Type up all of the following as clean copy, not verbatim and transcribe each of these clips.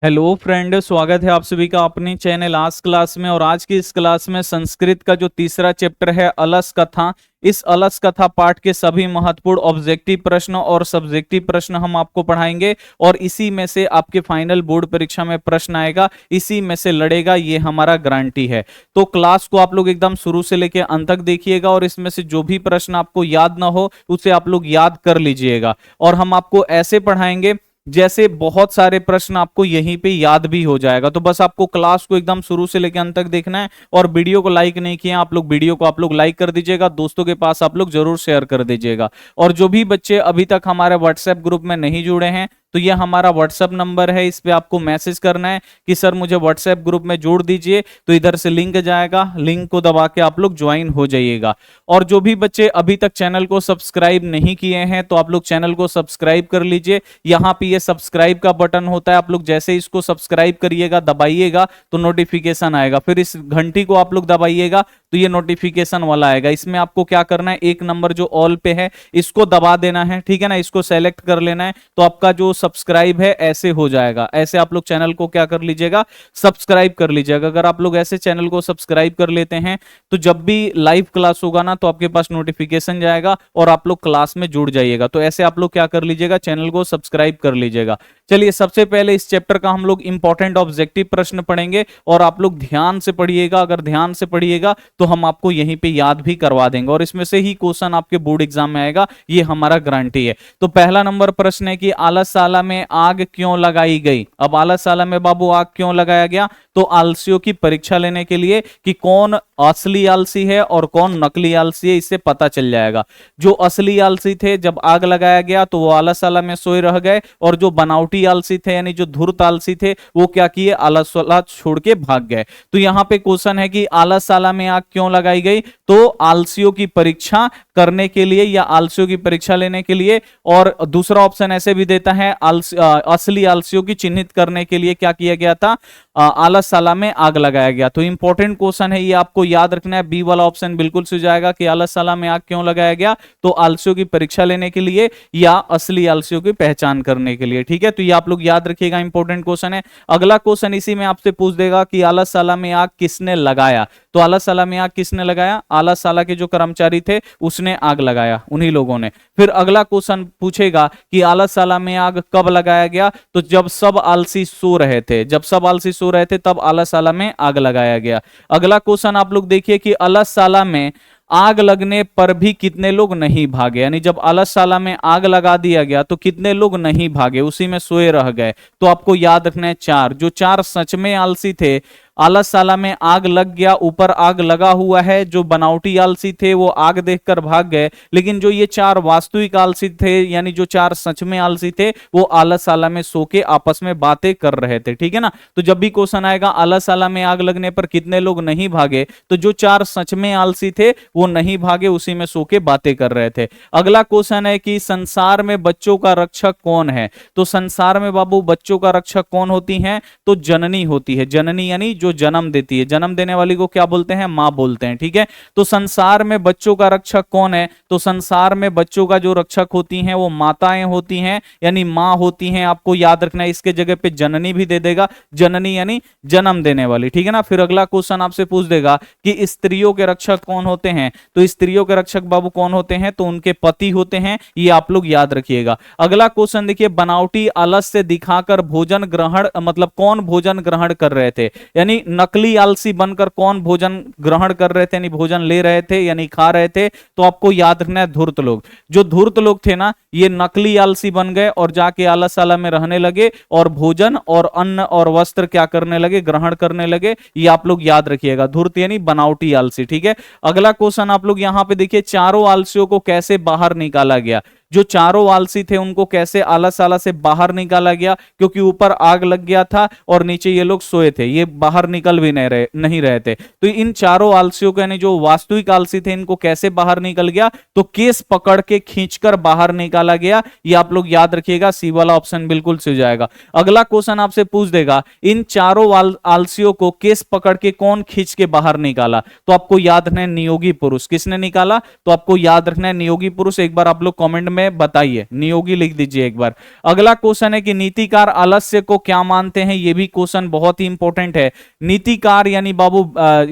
Hello friend, स्वागत है आप सभी का अपनी चैनल आज क्लास में। और आज की इस क्लास में संस्कृत का जो तीसरा चैप्टर है अलस कथा, इस अलस कथा पाठ के सभी महत्वपूर्ण ऑब्जेक्टिव प्रश्न और सब्जेक्टिव प्रश्न हम आपको पढ़ाएंगे। और इसी में से आपके फाइनल बोर्ड परीक्षा में प्रश्न आएगा, इसी में से लड़ेगा, ये हमारा गारंटी है। तो क्लास को आप लोग एकदम शुरू से लेकर अंत तक देखिएगा और इसमें से जो भी प्रश्न आपको याद ना हो उसे आप लोग याद कर लीजिएगा। और हम आपको ऐसे पढ़ाएंगे जैसे बहुत सारे प्रश्न आपको यहीं पे याद भी हो जाएगा। तो बस आपको क्लास को एकदम शुरू से लेकर अंत तक देखना है। और वीडियो को लाइक नहीं किया आप लोग, वीडियो को आप लोग लाइक कर दीजिएगा, दोस्तों के पास आप लोग जरूर शेयर कर दीजिएगा। और जो भी बच्चे अभी तक हमारे व्हाट्सएप ग्रुप में नहीं जुड़े हैं तो यह हमारा व्हाट्सएप नंबर है, इस पे आपको मैसेज करना है कि सर मुझे व्हाट्सएप ग्रुप में जोड़ दीजिए। तो इधर से लिंक जाएगा, लिंक को दबा के आप लोग ज्वाइन हो जाइएगा। और जो भी बच्चे अभी तक चैनल को सब्सक्राइब नहीं किए हैं तो आप लोग चैनल को सब्सक्राइब कर लीजिए। यहाँ पे ये सब्सक्राइब का बटन होता है, आप लोग जैसे इसको सब्सक्राइब करिएगा, दबाइएगा तो नोटिफिकेशन आएगा। फिर इस घंटी को आप लोग दबाइएगा तो ये नोटिफिकेशन वाला आएगा। इसमें आपको क्या करना है, एक नंबर जो ऑल पे है इसको दबा देना है, ठीक है ना, इसको सेलेक्ट कर लेना है। तो आपका जो सब्सक्राइब है ऐसे हो जाएगा। ऐसे आप लोग चैनल को क्या कर लीजिएगा, सब्सक्राइब कर लीजिएगा। अगर आप लोग ऐसे चैनल को सब्सक्राइब कर लेते हैं तो जब भी लाइव क्लास होगा ना तो आपके पास नोटिफिकेशन जाएगा और आप लोग क्लास में जुड़ जाइएगा। तो ऐसे आप लोग क्या कर लीजिएगा, चैनल को सब्सक्राइब कर लीजिएगा। चलिए सबसे पहले इस चैप्टर का हम लोग इंपॉर्टेंट ऑब्जेक्टिव प्रश्न पढ़ेंगे और आप लोग ध्यान से पढ़िएगा। अगर ध्यान से पढ़िएगा तो हम आपको यहीं पे याद भी करवा देंगे और इसमें से ही क्वेश्चन आपके बोर्ड एग्जाम में आएगा, ये हमारा गारंटी है। तो पहला नंबर प्रश्न है कि आलसशाला में आग क्यों लगाई गई। अब आलसशाला में बाबू आग क्यों लगाया गया, तो आलसियों की परीक्षा लेने के लिए कि कौन असली आलसी है और कौन नकली आलसी है, इससे पता चल जाएगा। जो असली आलसी थे जब आग लगाया गया तो वो आलसशाला में सोए रह गए, और जो बनावटी आलसी थे यानी जो धूर्त आलसी थे वो क्या किए, आलसशाला छोड़ के भाग गए। तो यहां पे क्वेश्चन है कि आलसशाला में आग क्यों लगाई गई, तो आलसियों की परीक्षा करने के लिए या आलसियों की परीक्षा लेने के लिए। और दूसरा ऑप्शन ऐसे भी देता है असली आलसियों की चिन्हित करने के लिए क्या किया गया था, आलसशाला में आग लगाया गया। तो इंपॉर्टेंट क्वेश्चन है, ये आपको याद रखना है। बी वाला ऑप्शन बिल्कुल सही जाएगा कि आलसशाला में आग क्यों लगाया गया, तो आलसियों की परीक्षा लेने के लिए या असली आलसियों की पहचान करने के लिए। ठीक है, तो ये आप लोग याद रखिएगा, इंपॉर्टेंट क्वेश्चन है। अगला क्वेश्चन इसी में आपसे पूछ देगा कि आलसशाला में आग किसने लगाया। तो आलसशाला में आग किसने लगाया, आलसशाला के जो कर्मचारी थे उसने आग लगाया, उन्हीं लोगों ने। फिर अगला क्वेश्चन पूछेगा कि आलसशाला में आग कब लगाया गया, तो जब सब आलसी सो रहे थे, जब सब आलसी सो रहे थे तब आलसशाला में आग लगाया गया। अगला क्वेश्चन आप लोग देखिए कि आलसशाला में आग लगने पर भी कितने लोग नहीं भागे, यानी जब आलसशाला में आग लगा दिया गया तो कितने लोग नहीं भागे, उसी में सोए रह गए। तो आपको याद रखना है चार, जो चार सच में आलसी थे, आलसशाला में आग लग गया, ऊपर आग लगा हुआ है, जो बनावटी आलसी थे वो आग देखकर भाग गए, लेकिन जो ये चार वास्तविक आलसी थे यानी जो चार सच में आलसी थे वो आलसशाला में सो के आपस में बातें कर रहे थे। ठीक है ना, तो जब भी क्वेश्चन आएगा आलसशाला में आग लगने पर कितने लोग नहीं भागे, तो जो चार सच में आलसी थे वो नहीं भागे, उसी में सो के बातें कर रहे थे। अगला क्वेश्चन है कि संसार में बच्चों का रक्षक कौन है, तो संसार में बाबू बच्चों का रक्षक कौन होती है, तो जननी होती है। जननी यानी जो जन्म देती है, जन्म देने वाली को क्या बोलते हैं, मां बोलते हैं। ठीक है, तो संसार में बच्चों का रक्षक कौन है, तो संसार में बच्चों का जो रक्षक होती हैं वो माताएं होती हैं, यानी मां होती हैं। आपको याद रखना है, इसके जगह पे जननी भी दे देगा, जननी यानी जन्म देने वाली। ठीक है ना, फिर अगला क्वेश्चन आपसे पूछ देगा कि स्त्रियों के रक्षक कौन होते हैं, तो स्त्रियों के रक्षक बाबू कौन होते हैं, तो उनके पति होते हैं, ये आप लोग याद रखिएगा। अगला क्वेश्चन देखिए, बनावटी आलस्य दिखाकर भोजन ग्रहण, मतलब कौन भोजन ग्रहण कर रहे थे, यानी नकली आलसी बनकर कौन भोजन ग्रहण कर रहे थे, यानी भोजन ले रहे थे यानी खा रहे थे, तो आपको याद रखना है धूर्त लोग। जो धूर्त लोग थे ना ये नकली आलसी बन गए और जाके आलसशाला में रहने लगे और भोजन और अन्न और वस्त्र क्या करने लगे, ग्रहण करने लगे। ये आप लोग याद रखिएगा, धूर्त यानी बनावटी आलसी। ठीक है, अगला क्वेश्चन आप लोग यहां पे देखिए, चारों आलसियों को कैसे बाहर निकाला गया। जो चारों आलसी थे उनको कैसे आलसशाला से बाहर निकाला गया, क्योंकि ऊपर आग लग गया था और नीचे ये लोग सोए थे, ये बाहर निकल भी नहीं रहे थे। तो इन चारों आलसियों को यानी जो वास्तविक आलसी थे इनको कैसे बाहर निकल गया, तो केस पकड़ के खींचकर बाहर निकाला गया। ये आप लोग याद रखिएगा, सी वाला ऑप्शन बिल्कुल सही जाएगा। अगला क्वेश्चन आपसे पूछ देगा, इन चारों आलसियों को केस पकड़ के कौन खींच के बाहर निकाला, तो आपको याद रखना है नियोगी पुरुष। किसने निकाला, तो आपको याद रखना है नियोगी पुरुष। एक बार आप लोग कमेंट में बताइए, नियोगी लिख दीजिए एक बार। अगला क्वेश्चन है कि नीतिकार आलस्य को क्या मानते हैं, ये भी क्वेश्चन बहुत ही इंपॉर्टेंट है। नीतिकार यानी बाबू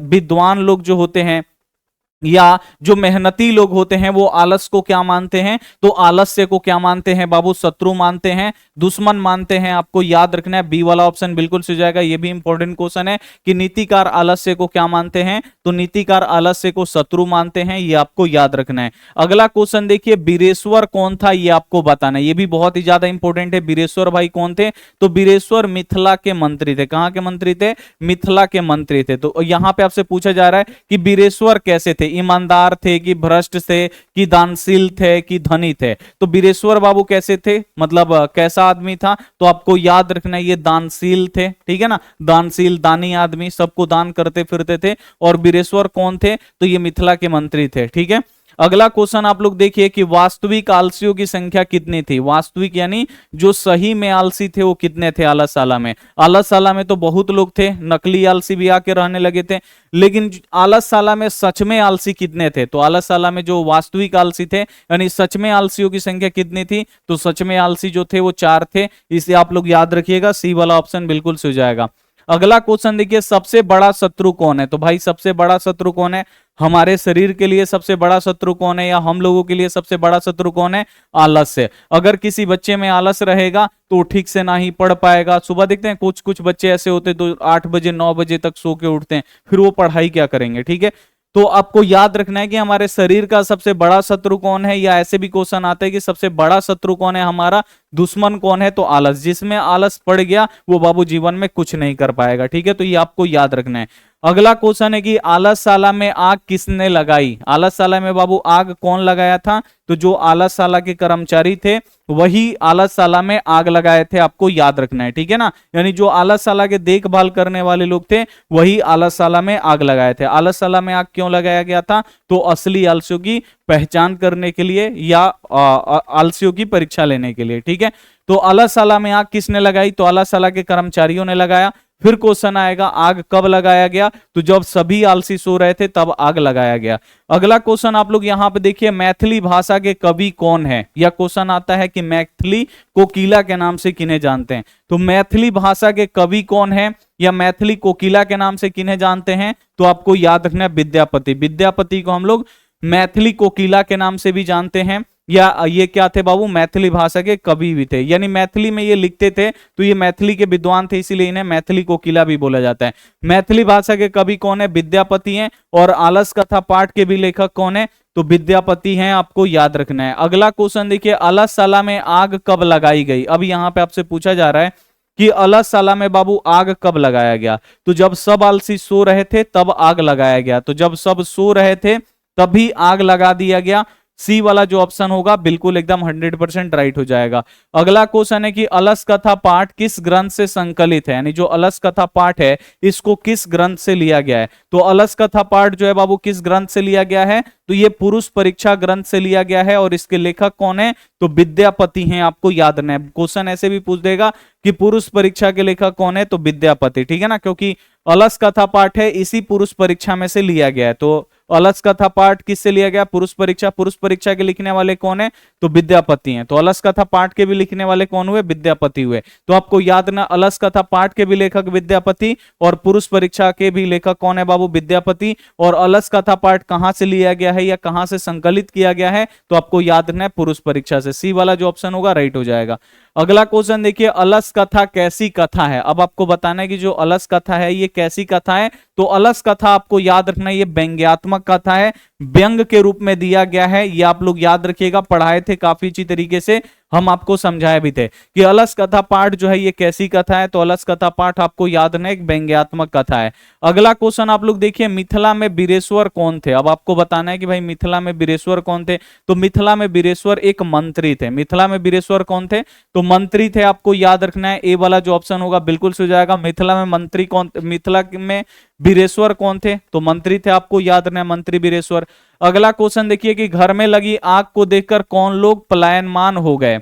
विद्वान लोग जो होते हैं या जो मेहनती लोग होते हैं वो आलस को क्या मानते हैं, तो आलस्य को क्या मानते हैं बाबू, शत्रु मानते हैं, दुश्मन मानते हैं। आपको याद रखना है, बी वाला ऑप्शन बिल्कुल सही जाएगा। ये भी इंपॉर्टेंट क्वेश्चन है कि नीतिकार आलस्य को क्या मानते हैं, तो नीतिकार आलस्य को शत्रु मानते हैं, ये आपको याद रखना है। अगला क्वेश्चन देखिए, बीरेश्वर कौन था, ये आपको बताना है, ये भी बहुत ही ज्यादा इंपॉर्टेंट है। बीरेश्वर भाई कौन थे, तो बीरेश्वर मिथिला के मंत्री थे। कहां के मंत्री थे, मिथिला के मंत्री थे। तो यहां पे आपसे पूछा जा रहा है कि बीरेश्वर कैसे थे, ईमानदार थे कि भ्रष्ट थे कि दानशील थे कि धनी थे, तो बीरेश्वर बाबू कैसे थे, मतलब कैसा आदमी था, तो आपको याद रखना है ये दानशील थे, ठीक है ना, दानशील दानी आदमी, सबको दान करते फिरते थे। और बीरेश्वर कौन थे, तो ये मिथिला के मंत्री थे, ठीक है। अगला क्वेश्चन आप लोग देखिए कि वास्तविक आलसियों की संख्या कितनी थी, वास्तविक यानी जो सही में आलसी थे वो कितने थे आलसशाला में। आलसशाला में तो बहुत लोग थे, नकली आलसी भी आके रहने लगे थे, लेकिन आलसशाला में सच में आलसी कितने थे, तो आलसशाला में जो वास्तविक आलसी थे यानी सच में आलसियों की संख्या कितनी थी, तो सच में आलसी जो थे वो 4 थे। इसे आप लोग याद रखिएगा, सी वाला ऑप्शन बिल्कुल सही हो जाएगा। अगला क्वेश्चन देखिए, सबसे बड़ा शत्रु कौन है, तो भाई सबसे बड़ा शत्रु कौन है, हमारे शरीर के लिए सबसे बड़ा शत्रु कौन है, या हम लोगों के लिए सबसे बड़ा शत्रु कौन है, आलस्य। अगर किसी बच्चे में आलस रहेगा तो ठीक से ना ही पढ़ पाएगा। सुबह देखते हैं कुछ कुछ बच्चे ऐसे होते हैं तो 8 बजे 9 बजे तक सो के उठते हैं, फिर वो पढ़ाई क्या करेंगे, ठीक है। तो आपको याद रखना है कि हमारे शरीर का सबसे बड़ा शत्रु कौन है, या ऐसे भी क्वेश्चन आते हैं कि सबसे बड़ा शत्रु कौन है हमारा, दुश्मन कौन है, तो आलस। जिसमें आलस पड़ गया वो बाबू जीवन में कुछ नहीं कर पाएगा, ठीक है, तो ये आपको याद रखना है। अगला क्वेश्चन है कि आलसशाला में आग किसने लगाई, आलसशाला में बाबू आग कौन लगाया था, तो जो आलसशाला के कर्मचारी थे वही आलसशाला में आग लगाए थे, आपको याद रखना है, ठीक है ना। यानी जो आलसशाला के देखभाल करने वाले लोग थे वही आलसशाला में आग लगाए थे। आलसशाला में आग क्यों लगाया गया था, तो असली आलसियों की पहचान करने के लिए या आलसियों की परीक्षा लेने के लिए, ठीक है। तो आलसशाला में आग किसने लगाई, तो आलसशाला के कर्मचारियों ने लगाया। फिर क्वेश्चन आएगा आग कब लगाया गया, तो जब सभी आलसी सो रहे थे तब आग लगाया गया। अगला क्वेश्चन आप लोग यहां पे देखिए, मैथिली भाषा के कवि कौन है, यह क्वेश्चन आता है कि मैथिली कोकिला के नाम से किन्हें जानते हैं, तो मैथिली भाषा के कवि कौन है या मैथिली कोकिला के नाम से किन्हें जानते हैं, तो आपको याद रखना है विद्यापति। विद्यापति को हम लोग मैथिली कोकिला के नाम से भी जानते हैं, या ये क्या थे बाबू, मैथिली भाषा के कवि भी थे, यानी मैथिली में ये लिखते थे तो ये मैथिली के विद्वान थे, इसीलिए इन्हें मैथिली कोकिला भी बोला जाता है। मैथिली भाषा के कवि कौन है, विद्यापति हैं। और आलस कथा पाठ के भी लेखक कौन है, तो विद्यापति हैं, आपको याद रखना है। अगला क्वेश्चन देखिए, आलसशाला में आग कब लगाई गई। अब यहाँ पे आपसे पूछा जा रहा है कि आलसशाला में बाबू आग कब लगाया गया, तो जब सब आलसी सो रहे थे तब आग लगाया गया, तो जब सब सो रहे थे तभी आग लगा दिया गया। सी वाला जो ऑप्शन होगा बिल्कुल एकदम 100% राइट हो जाएगा। अगला क्वेश्चन है कि अलस कथा पाठ किस ग्रंथ से संकलित है, यानी जो अलस कथा पाठ है इसको किस ग्रंथ से लिया गया है, तो अलस कथा पाठ जो है बाबू किस ग्रंथ से लिया गया है, तो ये पुरुष परीक्षा ग्रंथ से लिया गया है। और इसके लेखक कौन है, तो विद्यापति हैं, आपको याद रखना है। क्वेश्चन ऐसे भी पूछ देगा कि पुरुष परीक्षा के लेखक कौन है, तो विद्यापति, ठीक है ना, क्योंकि अलस कथा पाठ है इसी पुरुष परीक्षा में से लिया गया है। तो अलस कथा पाठ किससे लिया गया, पुरुष परीक्षा। पुरुष परीक्षा के लिखने वाले कौन है, तो विद्यापति हैं। तो अलस कथा पाठ के भी लिखने वाले कौन हुए, विद्यापति हुए। तो आपको याद ना, अलस कथा पाठ के भी लेखक विद्यापति और पुरुष परीक्षा के भी लेखक कौन है बाबू, विद्यापति। और अलस कथा पाठ कहां से लिया गया है या कहां से संकलित किया गया है, तो आपको याद रखना है पुरुष परीक्षा से। सी वाला जो ऑप्शन होगा राइट हो जाएगा। अगला क्वेश्चन देखिए, अलस कथा कैसी कथा है। अब आपको बताना है कि जो अलस कथा है ये कैसी कथा है, तो अलस कथा आपको याद रखना है ये व्यंग्यात्मक कथा है, व्यंग के रूप में दिया गया है। ये आप लोग याद रखिएगा, पढ़ाए थे काफी अच्छी तरीके से, हम आपको समझाए भी थे कि अलस कथा पाठ जो है ये कैसी कथा है, तो अलस कथा पाठ आपको याद रखना है एक व्यंग्यात्मक कथा है। अगला क्वेश्चन आप लोग देखिए, मिथिला में बीरेश्वर कौन थे। अब आपको बताना है कि भाई मिथिला में बीरेश्वर कौन थे, तो मिथिला में बीरेश्वर एक मंत्री थे। मिथिला में बीरेश्वर कौन थे, तो मंत्री थे, आपको याद रखना है। ए वाला जो ऑप्शन होगा बिल्कुल सही हो जाएगा। मिथिला में मंत्री कौन, मिथिला में बीरेश्वर कौन थे, तो मंत्री थे, आपको याद रखना है मंत्री बीरेश्वर। अगला क्वेश्चन देखिए कि घर में लगी आग को देखकर कौन लोग पलायनमान हो गए।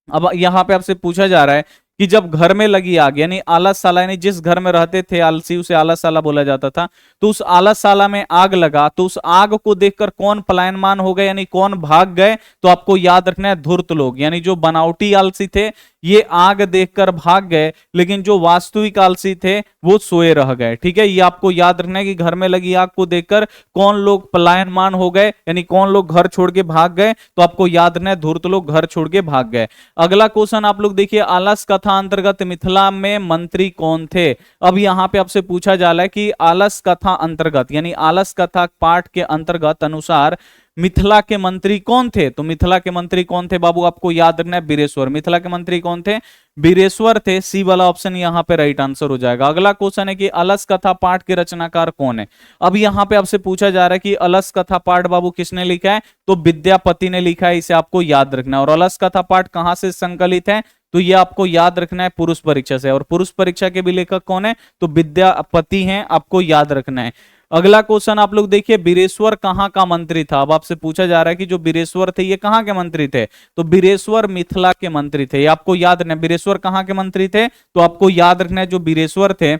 अब यहां पे आपसे पूछा जा रहा है कि जब घर में लगी आग, यानी आलसशाला, यानी जिस घर में रहते थे आलसी उसे आलसशाला बोला जाता था, तो उस आलसशाला में आग लगा, तो उस आग को देखकर कौन पलायनमान हो गए, यानी कौन भाग गए, तो आपको याद रखना है धूर्त लोग, यानी जो बनावटी आलसी थे ये आग देखकर भाग गए, लेकिन जो वास्तविक आलसी थे वो सोए रह गए। ठीक है, ये आपको याद रखना है कि घर में लगी आग को देखकर कौन लोग पलायनमान हो गए, यानी कौन लोग घर छोड़ के भाग गए, तो आपको याद रखना है धूर्त लोग घर छोड़ के भाग गए। अगला क्वेश्चन आप लोग देखिए, आलस कथा अंतर्गत मिथिला में मंत्री कौन थे। अब यहां पे आपसे पूछा जा रहा है कि आलस कथा अंतर्गत, यानी आलस कथा पाठ के अंतर्गत अनुसार मिथिला के मंत्री कौन थे, तो मिथिला के मंत्री कौन थे बाबू, आपको याद रखना है बीरेश्वर। मिथिला के मंत्री कौन थे, बीरेश्वर थे। सी वाला ऑप्शन यहां पे राइट आंसर हो जाएगा। अगला क्वेश्चन है कि अलस कथा पाठ के रचनाकार कौन है। अब यहां पे आपसे पूछा जा रहा है कि अलस कथा पाठ बाबू किसने लिखा है, तो विद्यापति ने लिखा है, इसे आपको याद रखना है। और अलस कथा पाठ कहां से संकलित है, तो ये आपको याद रखना है पुरुष परीक्षा से, और पुरुष परीक्षा के भी लेखक कौन है, तो विद्यापति हैं, आपको याद रखना है। अगला क्वेश्चन आप लोग देखिए, बीरेश्वर कहां का मंत्री था। अब आपसे पूछा जा रहा है कि जो बीरेश्वर थे ये कहां के मंत्री थे, तो बीरेश्वर मिथिला के मंत्री थे, ये आपको याद रखना है। बीरेश्वर कहां के मंत्री थे, तो आपको याद रखना है जो बीरेश्वर थे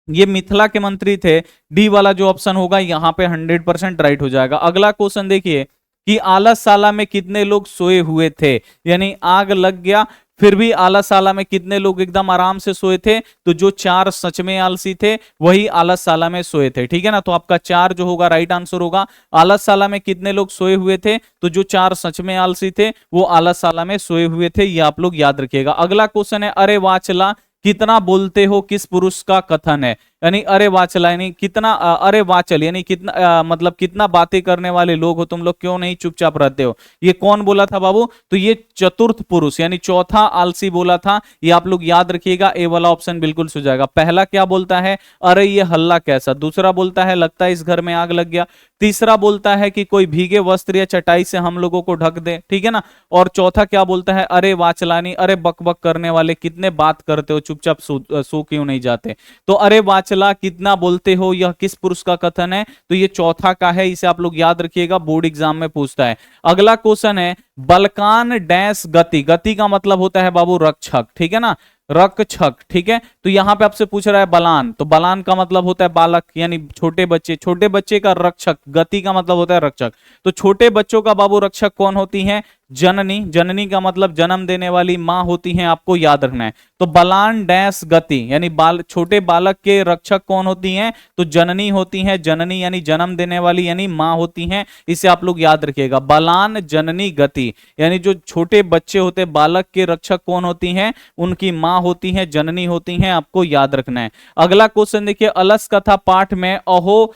ये मिथिला के मंत्री थे। डी वाला जो ऑप्शन होगा यहां पे 100% राइट हो जाएगा। अगला क्वेश्चन देखिए कि आलसशाला में कितने लोग सोए हुए थे, यानी आग लग गया फिर भी आलसशाला में कितने लोग एकदम आराम से सोए थे, तो जो 4 सच में आलसी थे वही आलसशाला में सोए थे। ठीक है ना, तो आपका 4 जो होगा राइट आंसर होगा। आलसशाला में कितने लोग सोए हुए थे, तो जो 4 सच में आलसी थे वो आलसशाला में सोए हुए थे, ये आप लोग याद रखिएगा। अगला क्वेश्चन है, अरे वाचला कितना बोलते हो किस पुरुष का कथन है, यानी अरे वाचला यानी कितना, अरे वाचल यानी कितना, मतलब कितना बातें करने वाले लोग हो तुम लोग, क्यों नहीं चुपचाप रहते हो, ये कौन बोला था बाबू, तो ये चतुर्थ पुरुष यानी चौथा आलसी बोला था, ये आप लोग याद रखिएगा। ए वाला ऑप्शन बिल्कुल सही जाएगा। पहला क्या बोलता है, अरे ये हल्ला कैसा, दूसरा बोलता है लगता है इस घर में आग लग गया, तीसरा बोलता है कि कोई भीगे वस्त्र या चटाई से हम लोगों को ढक दे, ठीक है ना, और चौथा क्या बोलता है, अरे वाचलानी अरे बक बक करने वाले कितने बात करते हो, चुपचाप सो क्यों नहीं जाते। तो अरे वाचला कितना बोलते हो यह किस पुरुष का कथन है, तो ये चौथा का है, इसे आप लोग याद रखिएगा, बोर्ड एग्जाम में पूछता है। अगला क्वेश्चन है, बलकान डैश गति, गति का मतलब होता है बाबू रक्षक, ठीक है ना, रक्षक, ठीक है। तो यहां पे आपसे पूछ रहा है बलान, तो बलान का मतलब होता है बालक यानी छोटे बच्चे, छोटे बच्चे का रक्षक, गति का मतलब होता है रक्षक। तो छोटे बच्चों का बाबू रक्षक कौन होती है, जननी, जननी का मतलब जन्म देने वाली मां होती है, आपको याद रखना है। तो बलान डैश गति यानी छोटे बालक के रक्षक कौन होती हैं, तो जननी होती हैं, जननी यानी जन्म देने वाली यानी मां होती हैं, इसे आप लोग याद रखिएगा। बलान जननी गति यानी जो छोटे बच्चे होते बालक के रक्षक कौन होती हैं, उनकी मां होती हैं, जननी होती हैं, आपको याद रखना है। अगला क्वेश्चन देखिए, अलस कथा पाठ में अहो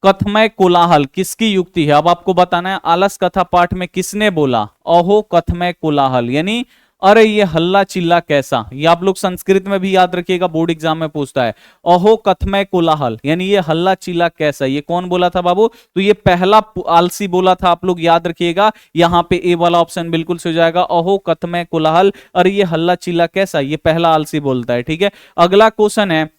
कथमय कोलाहल किसकी युक्ति है। अब आपको बताना है आलस कथा पाठ में किसने बोला अहो कथमय कोलाहल, यानी अरे ये हल्ला चिल्ला कैसा, ये आप लोग संस्कृत में भी याद रखिएगा, बोर्ड एग्जाम में पूछता है। अहो कथमय कोलाहल यानी ये हल्ला चिल्ला कैसा, ये कौन बोला था बाबू, तो ये पहला आलसी बोला था, आप लोग याद रखिएगा। यहाँ पे ए वाला ऑप्शन बिल्कुल सही हो जाएगा, अहो कथमय कोलाहल, अरे ये हल्ला चिल्ला कैसा, ये पहला आलसी बोलता है, ठीक है। अगला क्वेश्चन है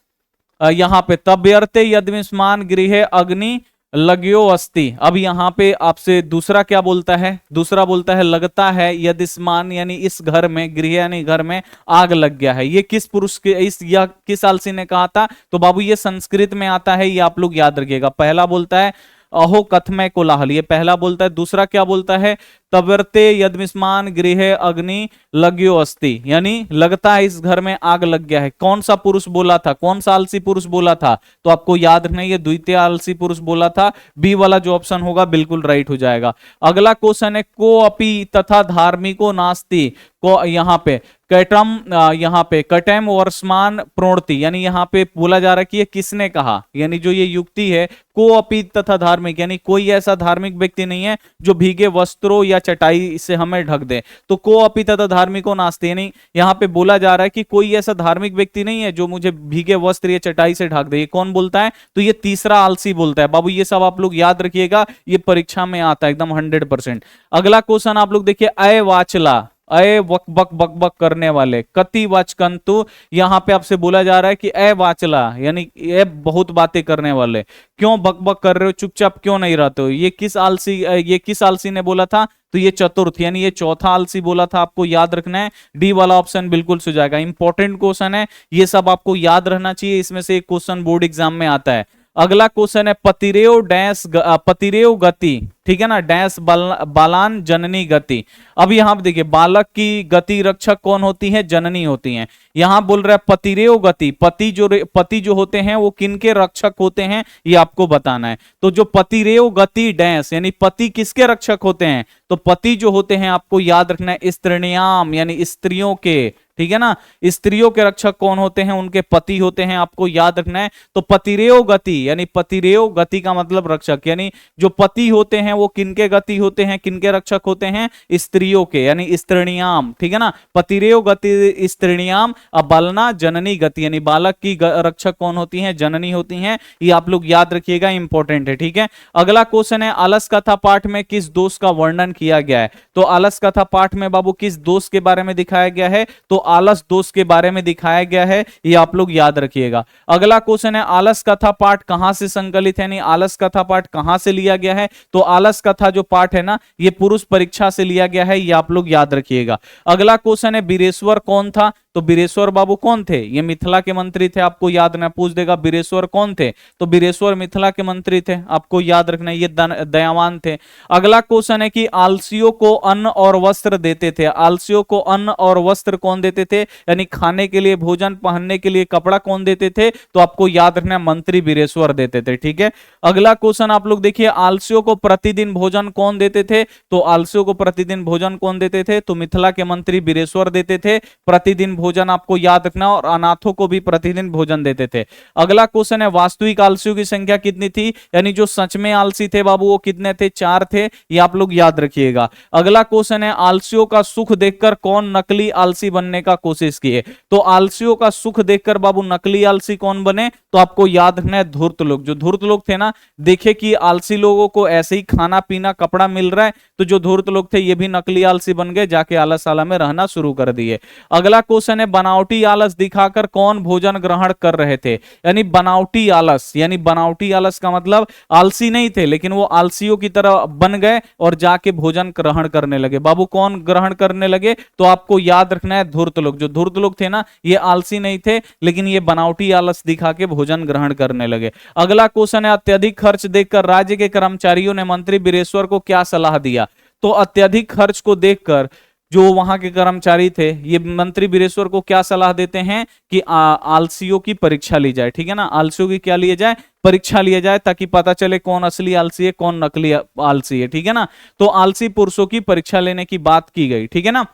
यहाँ पे, तब्यर्ते यद्विस्मान गृहे अग्नि लग्यो अस्ति। अब यहाँ पे आपसे दूसरा क्या बोलता है, दूसरा बोलता है लगता है यदिस्मान यानी इस घर में, गृह यानी घर में आग लग गया है, ये किस पुरुष के, इस या किस आलसी ने कहा था, तो बाबू ये संस्कृत में आता है, ये आप लोग याद रखिएगा। पहला बोलता है अहो कथमय कोलाहल, ये पहला बोलता है, दूसरा क्या बोलता है, तवर्ते यद्मिस्मान गृह अग्नि लग्यो अस्ति यानी लगता है इस घर में आग लग गया है। कौन सा पुरुष बोला था, कौन सा आलसी पुरुष बोला था, तो आपको याद रखना ये द्वितीय आलसी पुरुष बोला था। बी वाला जो ऑप्शन होगा बिल्कुल राइट हो जाएगा। अगला क्वेश्चन है, को अपि तथा धार्मिको नास्ति, को यहाँ पे कैटम, यहाँ पे कटम वर्षमान प्रोणति यानी यहाँ पे बोला जा रहा है कि ये किसने कहा, यानी जो ये युक्ति है को अपि तथा धार्मिक यानी कोई ऐसा धार्मिक व्यक्ति नहीं है जो भीगे वस्त्रों या चटाई से हमें ढक दे। तो को अपि तथा धार्मिको नास्ति यानी यहाँ पे बोला जा रहा है कि कोई ऐसा धार्मिक व्यक्ति नहीं है जो मुझे भीगे वस्त्र या चटाई से ढक दे, ये कौन बोलता है, तो ये तीसरा आलसी बोलता है। बाबू ये सब आप लोग याद रखिएगा, ये परीक्षा में आता है एकदम 100%। अगला क्वेश्चन आप लोग देखिए, अय वाचला अय बक बक बक बक करने वाले, कति वाचकंतु, यहाँ पे आपसे बोला जा रहा है कि अय वाचला यानी ये बहुत बातें करने वाले, क्यों बक बक कर रहे हो, चुपचाप क्यों नहीं रहते हो। ये किस आलसी ने बोला था, तो ये चतुर्थ यानी ये चौथा आलसी बोला था, आपको याद रखना है। डी वाला ऑप्शन बिल्कुल सही जाएगा, इंपॉर्टेंट क्वेश्चन है, ये सब आपको याद रहना चाहिए, इसमें से एक क्वेश्चन बोर्ड एग्जाम में आता है। अगला क्वेश्चन है पतिरेव डैश पतिरेव गति, ठीक है ना, डैश बालान जननी गति। अब यहां पर देखिए बालक की गति रक्षक कौन होती है, जननी होती है। यहां बोल रहा है पतिरेव गति, पति जो होते हैं वो किनके रक्षक होते हैं, ये आपको बताना है। तो जो पतिरेव गति डैश यानी पति किसके रक्षक होते हैं, तो पति जो होते हैं आपको याद रखना है स्त्रीण्याम यानी स्त्रियों के, ठीक है ना, स्त्रियों के रक्षक कौन होते हैं, उनके पति होते हैं, आपको याद रखना है। तो पतिरेव गति यानी पतिरेव गति का मतलब रक्षक, यानी जो पति होते हैं वो किनके गति होते हैं, किनके रक्षक होते हैं, स्त्रियों के यानी स्त्रीण्याम, ठीक है ना। पतिरेव गति स्त्रीण्याम, अब बालना जननी गति यानी बालक की रक्षक कौन होती हैं, जननी होती हैं। ये आप लोग याद रखिएगा, इंपॉर्टेंट है, ठीक है। अगला क्वेश्चन है आलस कथा पाठ में किस दोष का वर्णन किया गया है। तो आलस कथा पाठ में बाबू किस दोष के बारे में दिखाया गया है, तो आलस दोष के बारे में दिखाया गया है, ये आप लोग याद रखिएगा। अगला क्वेश्चन है आलस कथा पाठ कहां से संकलित है, यानी आलस कथा पाठ कहां से लिया गया है। तो आलस कथा जो पाठ है ना, ये पुरुष परीक्षा से लिया गया है, ये आप लोग याद रखिएगा। अगला क्वेश्चन है बीरेश्वर कौन था, तो बीरेश्वर बाबू कौन थे, ये मिथिला के मंत्री थे, आपको याद रखना, पूछ देगा बीरेश्वर कौन थे, तो बीरेश्वर मिथिला के मंत्री थे, आपको याद रखना, ये दयावान थे। अगला क्वेश्चन है कि आलसियों को अन्न और वस्त्र देते थे, आलसियों को अन्न और वस्त्र कौन देते थे, यानी खाने के लिए भोजन, पहनने के लिए कपड़ा कौन देते थे, तो आपको याद रखना मंत्री बीरेश्वर देते थे, ठीक है। अगला क्वेश्चन आप लोग देखिए आलसियों को प्रतिदिन भोजन कौन देते थे, तो आलसियों को प्रतिदिन भोजन कौन देते थे, तो मिथिला के मंत्री बीरेश्वर देते थे प्रतिदिन भोजन, आपको याद रखना, और अनाथों को भी प्रतिदिन भोजन देते थे। अगला क्वेश्चन है वास्तविक आलसियों की संख्या कितनी थी, यानी जो सच में आलसी थे बाबू वो कितने थे, 4 थे, ये आप लोग याद रखिएगा। अगला क्वेश्चन है आलसियों का सुख देखकर कौन नकली आलसी बनने का कोशिश किए, तो आलसियों का सुख देखकर बाबू नकली आलसी कौन बने, तो आपको याद रखना है धूर्त लोग। जो धूर्त लोग थे ना, देखे कि आलसी लोगों को ऐसे ही खाना पीना कपड़ा मिल रहा है, तो जो धूर्त लोग थे ये भी नकली आलसी बन गए, जाके आलसाला में रहना शुरू कर दिए। अगला क्वेश्चन है बनावटी आलस दिखाकर कौन भोजन ग्रहण कर रहे थे, यानी बनावटी आलस, यानी बनावटी आलस का मतलब आलसी नहीं थे लेकिन वो आलसियों की तरह बन गए और जाके भोजन ग्रहण करने लगे। बाबू कौन ग्रहण करने लगे, तो आपको याद रखना है धूर्त लोग। जो धूर्त लोग थे ना, ये आलसी नहीं थे लेकिन ये बनावटी आलस दिखा के भोजन ग्रहण करने लगे। अगला क्वेश्चन है अत्यधिक खर्च देखकर राज्य के कर्मचारियों ने मंत्री बीरेश्वर को क्या सलाह दिया, तो अत्यधिक खर्च को देखकर जो वहां के कर्मचारी थे ये मंत्री बीरेश्वर को क्या सलाह देते हैं कि आलसियों की परीक्षा ली जाए, ठीक है ना, आलसियों की क्या लिए जाए, परीक्षा लिया जाए, ताकि पता चले कौन असली आलसी है कौन नकली आलसी है, ठीक है ना। तो आलसी पुरुषों की परीक्षा लेने की बात की गई, ठीक है ना।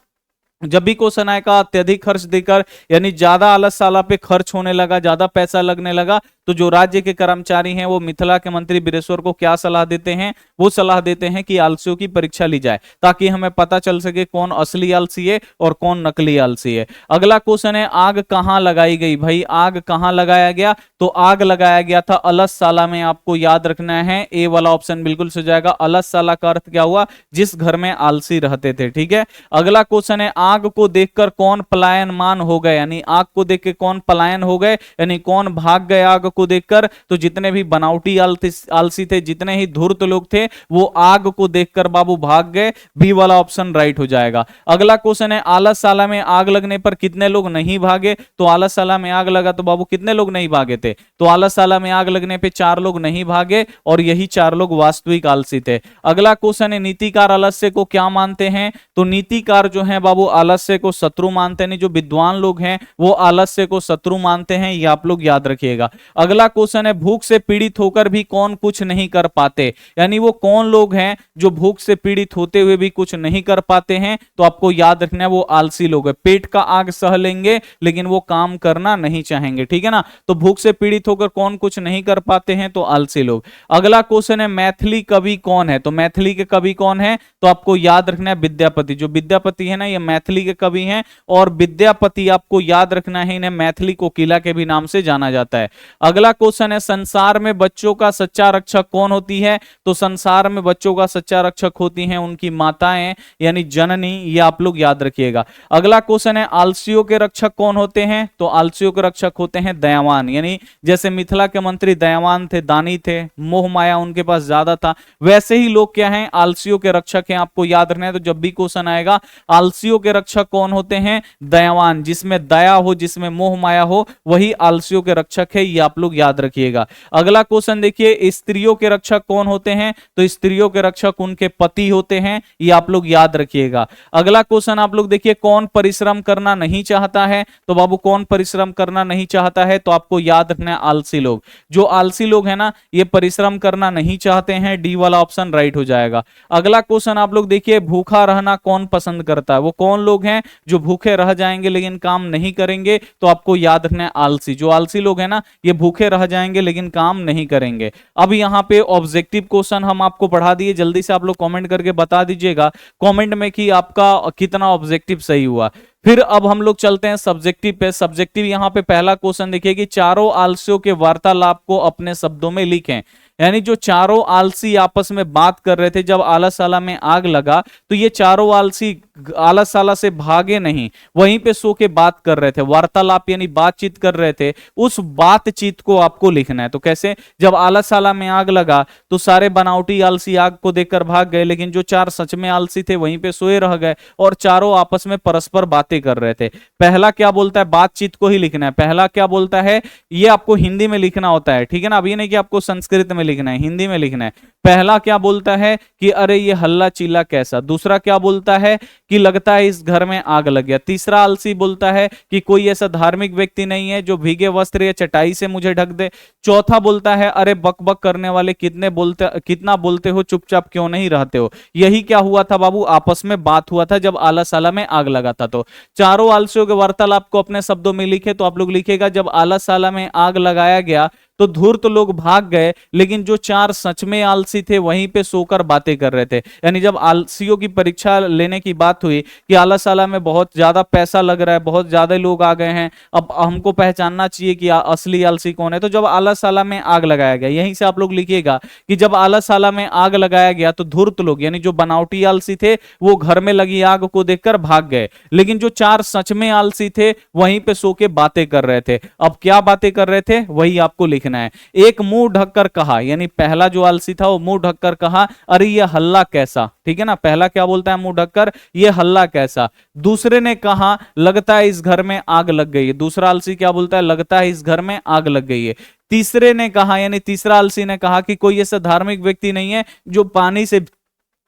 जब भी क्वेश्चन आएगा अत्यधिक खर्च देकर, यानी ज्यादा आलसशाला पे खर्च होने लगा, ज्यादा पैसा लगने लगा, तो जो राज्य के कर्मचारी हैं वो मिथिला के मंत्री बीरेश्वर को क्या सलाह देते हैं, वो सलाह देते हैं कि आलसियों की परीक्षा ली जाए ताकि हमें पता चल सके कौन असली आलसी है और कौन नकली आलसी है। अगला क्वेश्चन है आग कहां लगाई गई, भाई आग कहां लगाया गया, तो आग लगाया गया था अलसशाला में, आपको याद रखना है, ए वाला ऑप्शन बिल्कुल सही जाएगा। अलसशाला का अर्थ क्या हुआ, जिस घर में आलसी रहते थे, ठीक है। अगला क्वेश्चन है आग को देखकर कौन पलायनमान हो गए, यानी आग को देख के कौन पलायन हो गए, यानी कौन भाग गए आग को देखकर, तो जितने भी बनावटी आलसी थे, जितने ही धूर्त लोग थे, वो आग को देखकर बाबू भाग गए, बी वाला ऑप्शन राइट हो जाएगा। अगला क्वेश्चन है आलसशाला में आग लगने पर कितने लोग नहीं भागे, तो आलसशाला में आग लगा तो बाबू कितने लोग नहीं भागे थे, तो आलसशाला में आग लगने पे 4 लोग नहीं भागे और यही 4 लोग वास्तविक आलसी थे। अगला क्वेश्चन है नीतिकार आलस्य को क्या मानते हैं, तो नीतिकार जो है बाबू आलस्य को शत्रु मानते हैं, जो विद्वान लोग हैं वो आलस्य को शत्रु मानते हैं, ये आप लोग याद रखिएगा। अगला क्वेश्चन है भूख से पीड़ित होकर भी कौन कुछ नहीं कर पाते, यानी वो कौन लोग हैं जो भूख से पीड़ित होते हुए भी कुछ नहीं कर पाते हैं, तो आपको याद रखना है वो आलसी लोग हैं। पेट का आग सह लेंगे लेकिन वो काम करना नहीं चाहेंगे, ठीक है ना। तो भूख से पीड़ित होकर कौन कुछ नहीं कर पाते हैं, तो आलसी लोग। अगला क्वेश्चन है मैथिली कवि कौन है, तो मैथिली के कवि कौन है, तो आपको याद रखना है विद्यापति। जो विद्यापति है ना, ये मैथिली मैथिली के कवि हैं। और विद्यापति आपको याद रखना है, इन्हें मैथिली कोकिला के भी नाम से जाना जाता है। अगला क्वेश्चन है, संसार में बच्चों का सच्चा रक्षक कौन होती है? तो संसार में बच्चों का सच्चा रक्षक होती हैं उनकी माताएं, यानी जननी, ये आप लोग याद रखिएगा। अगला क्वेश्चन है, आलसियों के रक्षक कौन होते हैं? तो आलसियों के रक्षक होते हैं दयावान, यानी जैसे मिथिला के मंत्री दयावान थे, दानी थे, मोह माया उनके पास ज्यादा था, वैसे ही लोग क्या हैं, आलसियों के रक्षक हैं, आपको याद रखना है। तो जब भी क्वेश्चन आएगा आलसियों के रक्षक कौन होते हैं? दयावान, जिसमें दया हो, जिसमें मोह माया हो, वही आलसियों के रक्षक है, ये आप लोग याद रखिएगा। अगला क्वेश्चन देखिए, स्त्रियों के रक्षक कौन होते हैं? तो स्त्रियों के रक्षक उनके पति होते हैं, ये आप लोग याद रखिएगा। अगला क्वेश्चन आप लोग देखिए, कौन परिश्रम करना नहीं चाहता है? तो बाबू कौन परिश्रम करना नहीं चाहता है? तो आपको याद रखना है आलसी लोग। जो आलसी लोग हैं ना, ये परिश्रम करना नहीं चाहते हैं, डी वाला ऑप्शन राइट हो जाएगा। अगला क्वेश्चन आप लोग देखिए, भूखा रहना कौन पसंद करता है? वो कौन लोग हैं जो भूखे रह जाएंगे लेकिन काम नहीं करेंगे? तो आपको याद रखना है आलसी। जो आलसी लोग हैं ना, ये भूखे रह जाएंगे लेकिन काम नहीं करेंगे। अब यहाँ पे ऑब्जेक्टिव क्वेश्चन हम आपको पढ़ा दिए, जल्दी से आप लोग कमेंट करके बता दीजिएगा कमेंट में कि आपका कितना ऑब्जेक्टिव सही हुआ। फिर अब हम लोग चलते हैं सब्जेक्टिव पे। सब्जेक्टिव यहाँ पे पहला क्वेश्चन देखिए कि चारों आलसियों के वार्तालाप को अपने शब्दों में लिखें। यानी जो चारों आलसी आपस में बात कर रहे थे जब आलसशाला में आग लगा, तो ये चारों आलसी आलसशाला से भागे नहीं, वहीं पे सो के बात कर रहे थे, वार्तालाप यानी बातचीत कर रहे थे, उस बातचीत को आपको लिखना है। तो कैसे? जब आलसशाला में आग लगा तो सारे बनावटी आलसी आग को देखकर भाग गए, लेकिन जो चार सच में आलसी थे वहीं पे सोए रह गए और चारों आपस में परस्पर बातें कर रहे थे। पहला क्या बोलता है? बातचीत को ही लिखना है। पहला क्या बोलता है? ये आपको हिंदी में लिखना होता है, ठीक है ना। अब ये नहीं कि आपको संस्कृत में लिखना है, हिंदी में लिखना है। पहला क्या बोलता है कि अरे ये हल्ला चिल्ला कैसा। दूसरा क्या बोलता है कि लगता है इस घर में आग लग गया। तीसरा आलसी बोलता है कि कोई ऐसा धार्मिक व्यक्ति नहीं है जो भीगे वस्त्र या चटाई से मुझे ढक दे। चौथा बोलता है अरे बक बक करने वाले कितना बोलते हो, चुपचाप क्यों नहीं रहते हो। यही क्या हुआ था बाबू? आपस में बात हुआ था जब आलसशाला में आग लगा था। तो चारों आलसियों के वार्तालाप को अपने शब्दों में लिखे। तो आप लोग लिखेगा जब आलसशाला में आग लगाया गया तो धूर्त लोग भाग गए, लेकिन जो चार सच में आलसी थे वहीं पे सोकर बातें कर रहे थे। यानी जब आलसियों की परीक्षा लेने की बात हुई कि आलसशाला में बहुत ज्यादा पैसा लग रहा है, बहुत ज्यादा लोग आ गए हैं, अब हमको पहचानना चाहिए कि असली आलसी कौन है, तो जब आलसशाला में आग लगाया गया, यहीं से आप लोग लिखिएगा कि जब आलसशाला में आग लगाया गया तो धूर्त लोग यानी जो बनावटी आलसी थे वो घर में लगी आग को देखकर भाग गए, लेकिन जो चार सच में आलसी थे वहीं पे सो के बातें कर रहे थे। अब क्या बातें कर रहे थे वही आपको लिखना है। एक मुंह ढककर कहा, यानी पहला जो आलसी था वो मुंह ढककर कहा अरे ये हल्ला कैसा, ठीक है ना। पहला क्या बोलता है? मुंह ढककर, ये हल्ला कैसा। दूसरे ने कहा लगता है इस घर में आग लग गई है। दूसरा आलसी क्या बोलता है? लगता है इस घर में आग लग गई है। तीसरे ने कहा यानी तीसरा आलसी ने कहा कि कोई ऐसा धार्मिक व्यक्ति नहीं है जो पानी से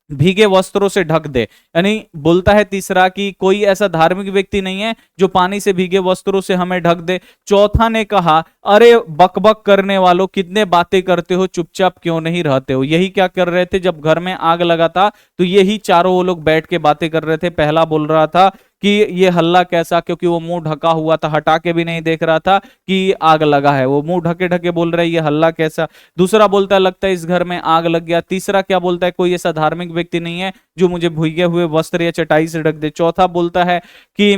भीगे वस्त्रों से ढक दे। यानी बोलता है तीसरा कि कोई ऐसा धार्मिक व्यक्ति नहीं है जो पानी से भीगे वस्त्रों से हमें ढक दे। चौथा ने कहा अरे बकबक करने वालों कितने बातें करते हो, चुपचाप क्यों नहीं रहते हो। यही क्या कर रहे थे जब घर में आग लगा था, तो यही चारों वो लोग बैठ के बातें कर रहे थे। पहला बोल रहा था कि ये हल्ला कैसा, क्योंकि वो मुंह ढका हुआ था, हटा के भी नहीं देख रहा था कि आग लगा है, वो मुंह ढके ढके बोल रहे ये हल्ला कैसा। दूसरा बोलता है लगता है इस घर में आग लग गया। तीसरा क्या बोलता है? कोई ऐसा धार्मिक व्यक्ति नहीं है जो मुझे भीगे हुए वस्त्र या चटाई से ढक दे। चौथा बोलता है कि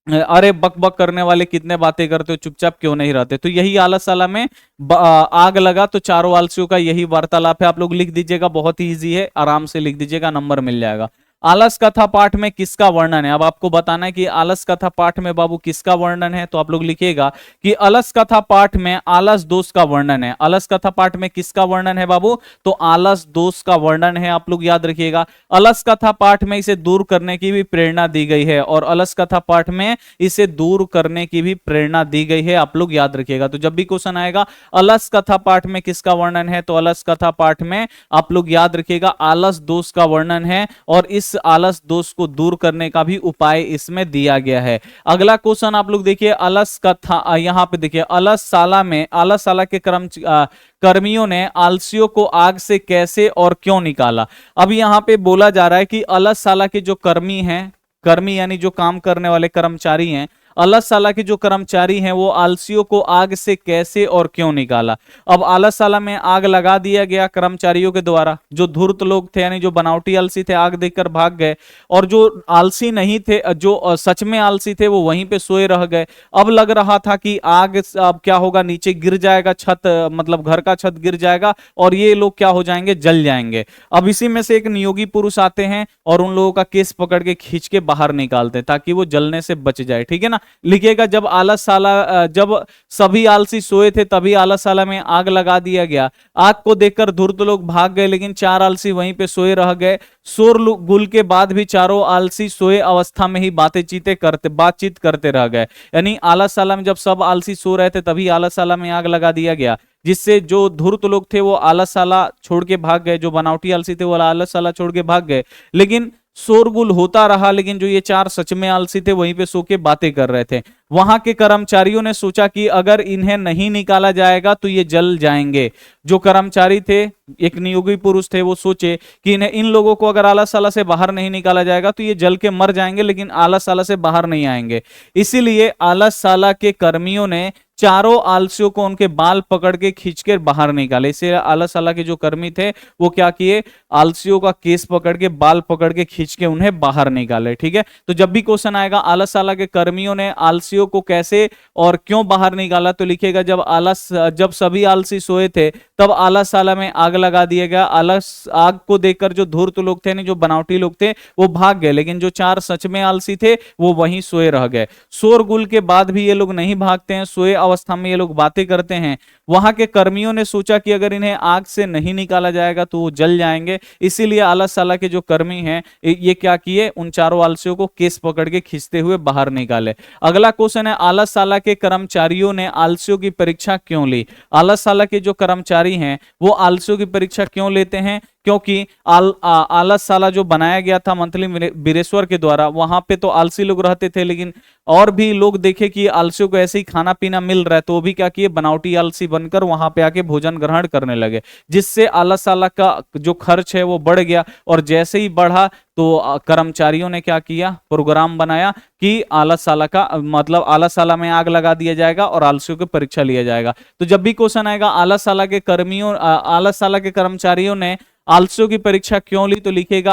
अरे बक बक करने वाले कितने बातें करते हो, चुपचाप क्यों नहीं रहते। तो यही आलसशाला में आग लगा, तो चारों आलसियों का यही वार्तालाप है। आप लोग लिख दीजिएगा, बहुत ही ईजी है, आराम से लिख दीजिएगा, नंबर मिल जाएगा। आलस कथा पाठ में किसका वर्णन है? अब आपको बताना है कि आलस कथा पाठ में बाबू किसका वर्णन है। तो आप लोग लिखिएगा कि आलस कथा पाठ में आलस दोष का वर्णन है। आलस कथा पाठ में किसका वर्णन है बाबू? तो आलस दोष का वर्णन है, आप लोग याद रखिएगा। आलस कथा पाठ में इसे दूर करने की भी प्रेरणा दी गई है, और आलस कथा पाठ में इसे दूर करने की भी प्रेरणा दी गई है, आप लोग याद रखिएगा। तो जब भी क्वेश्चन आएगा आलस कथा पाठ में किसका वर्णन है, तो आलस कथा पाठ में आप लोग याद रखिएगा आलस दोष का वर्णन है, और इस आलस दोष को दूर करने का भी उपाय इसमें दिया गया है। अगला क्वेश्चन आप लोग देखिए, आलस कथा, यहां पे देखिए आलसशाला में आलसशाला के कर्मियों ने आलसियों को आग से कैसे और क्यों निकाला। अब यहां पे बोला जा रहा है कि आलसशाला के जो कर्मी हैं, कर्मी यानी जो काम करने वाले कर्मचारी हैं, अलससाला के जो कर्मचारी हैं वो आलसियों को आग से कैसे और क्यों निकाला। अब अलससाला में आग लगा दिया गया कर्मचारियों के द्वारा, जो धूर्त लोग थे यानी जो बनावटी आलसी थे आग देखकर भाग गए, और जो आलसी नहीं थे, जो सच में आलसी थे, वो वहीं पे सोए रह गए। अब लग रहा था कि आग अब क्या होगा, नीचे गिर जाएगा, छत मतलब घर का छत गिर जाएगा और ये लोग क्या हो जाएंगे, जल जाएंगे। अब इसी में से एक नियोगी पुरुष आते हैं और उन लोगों का केस पकड़ के खींच के बाहर निकालते हैं ताकि वो जलने से बच जाए, ठीक है ना। लिखिएगा जब आलससाला जब सभी आलसी सोए थे तभी आलससाला में आग लगा दिया गया। आग को देखकर धूर्त लोग भाग गए लेकिन 4 आलसी वहीं पे सोए रह गए। शोरगुल के बाद भी चारों आलसी सोए अवस्था में ही बातचीत करते रह गए। यानी आलससाला में जब सब आलसी सो रहे थे तभी आलससाला में आग लगा दिया गया, जिससे जो धूर्त लोग थे वो आलससाला छोड़ के भाग गए, जो बनावटी आलसी थे वो आलससाला छोड़ के भाग गए। लेकिन शोरगुल होता रहा, लेकिन जो ये 4 सच में आलसी थे वहीं पे सो के बातें कर रहे थे। वहां के कर्मचारियों ने सोचा कि अगर इन्हें नहीं निकाला जाएगा तो ये जल जाएंगे। जो कर्मचारी थे, एक नियोगी पुरुष थे, वो सोचे कि इन लोगों को अगर आलससाला से बाहर नहीं निकाला जाएगा तो ये जल के मर जाएंगे, लेकिन आलससाला से बाहर नहीं आएंगे। इसीलिए आलससाला के कर्मियों ने चारों आलसियों को उनके बाल पकड़ के खींचकर बाहर निकाले। इसलिए आलससाला के जो कर्मी थे वो क्या किए, आलसियों का केस पकड़ के बाल पकड़ के खींच के उन्हें बाहर निकाले, ठीक है। तो जब भी क्वेश्चन आएगा आलससाला के कर्मियों ने आलसियों को कैसे और क्यों बाहर निकाला, तो लिखिएगा जब सभी आलसी सोए थे तब आलससाला में आग लगा दिया गया। आग को देखकर जो धूर्त लोग थे, जो बनावटी लोग थे, वो भाग गए, लेकिन जो 4 सच में आलसी थे वो वहीं सोए रह गए। शोरगुल के बाद भी ये लोग नहीं भागते हैं, सोए अवस्था में ये लोग बातें करते हैं। वहां के कर्मियों ने सोचा कि अगर इन्हें आग से नहीं निकाला जाएगा तो वो जल जाएंगे। इसीलिए आलससाला के जो कर्मी हैं ये क्या किए, उन चारों आलसियों को केस पकड़ के खींचते हुए बाहर निकाले। अगला क्वेश्चन है, आलससाला के कर्मचारियों ने आलसियों की परीक्षा क्यों ली। आलससाला के जो कर्मचारी हैं वो आलसियों की परीक्षा क्यों लेते हैं, क्योंकि आलससाला जो बनाया गया था मंथली बिरेश्वर के द्वारा, वहां पे तो आलसी लोग रहते थे, लेकिन और भी लोग देखे कि आलसियों को ऐसे ही खाना पीना मिल रहा है, तो वो भी क्या किए, बनावटी आलसी बनकर वहां पे आके भोजन ग्रहण करने लगे, जिससे आलससाला का जो खर्च है वो बढ़ गया। और जैसे ही बढ़ा तो कर्मचारियों ने क्या किया, प्रोग्राम बनाया कि आलससाला का मतलब आलससाला में आग लगा दिया जाएगा और आलसियों की परीक्षा लिया जाएगा। तो जब भी क्वेश्चन आएगा आलससाला के आलससाला के कर्मचारियों ने आलसियों की परीक्षा क्यों ली, तो लिखिएगा